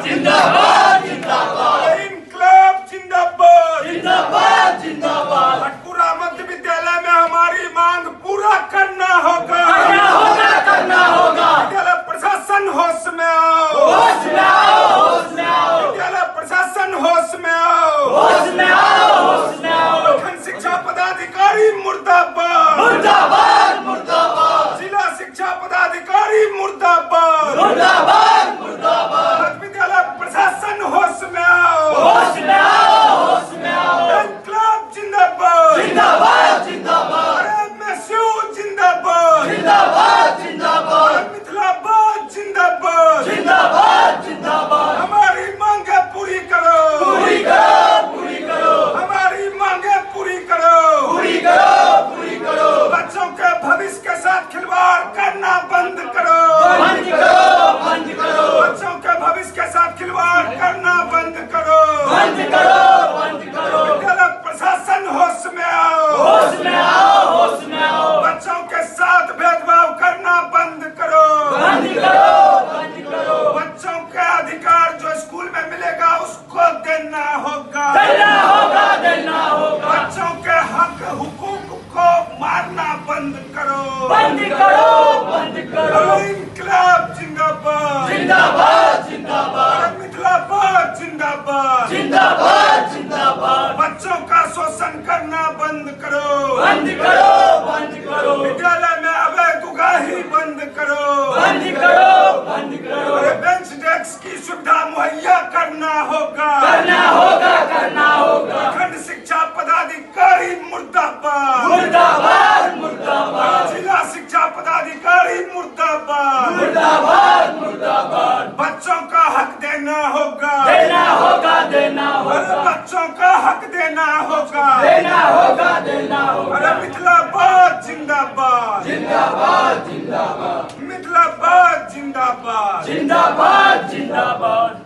जिंदाबाद जिंदाबाद जिंदाबाद। इंकलाब जिंदाबाद जिंदाबाद जिंदाबाद। भटपुरा मध्य विद्यालय में हमारी मांग पूरा करना होगा करना होगा। विद्यालय प्रशासन होश में आओ होश में आओ होश में आओ। विद्यालय प्रशासन होश में आओ होश में आओ होश में आओ। खंड शिक्षा पदाधिकारी मुर्दाबाद मुर्दाबाद मुर्दाबाद। जिला शिक्षा पदाधिकारी मुर्दाबाद मुर्दाबाद मुर्दाबाद। विद्यालय प्रशासन होश में आओ होश में आओ होश में आओ। इंकलाब जिंदाबाद जिंदाबाद जिंदाबाद। एमएसयू जिंदाबाद जिंदाबाद जिंदाबाद। मिथिलाबाद जिंदाबाद जिंदाबाद जिंदाबाद। हमारी मांगे पूरी करो पूरी करो पूरी करो। हमारी मांगे पूरी करो पूरी करो पूरी करो। बच्चों के भविष्य के साथ खिलवाड़ करना बंद करो बंद करो बंद करो। बच्चों के भविष्य के साथ खिलवाड़ करना बंद करो बंद करो बंद करो। विद्यालय प्रशासन होश में आओ होश में आओ होश में आओ। बच्चों के साथ भेदभाव करना बंद करो बंद करो बंद करो। बच्चों के अधिकार जो स्कूल में मिलेगा उसको देना होगा देना होगा देना होगा। बच्चों के हक हुकूक को मारना बंद करो बंद करो बंद करो। इंकलाब जिंदाबाद जिंदाबाद जिंदाबाद। मिथिलाबाद जिंदाबाद जिंदाबाद जिंदाबाद। बच्चों का शोषण करना बंद करो बंद करो बंद करो। विद्यालय में अवैध उगाही बंद करो बंद करो बंद करो। बेंच डेस्क की सुविधा मुहैया करना होगा करना होगा करना होगा। खंड शिक्षा पदाधिकारी मुर्दाबाद मुर्दाबाद मुर्दाबाद। जिला शिक्षा पदाधिकारी मुर्दाबाद मुर्दाबाद मुर्दाबाद। बच्चों का हक देना होगा देना होगा देना होगा। बच्चों का हक देना होगा देना होगा देना होगा। मिथिलाबाद जिंदाबाद जिंदाबाद जिंदाबाद। मिथिलाबाद जिंदाबाद जिंदाबाद जिंदाबाद।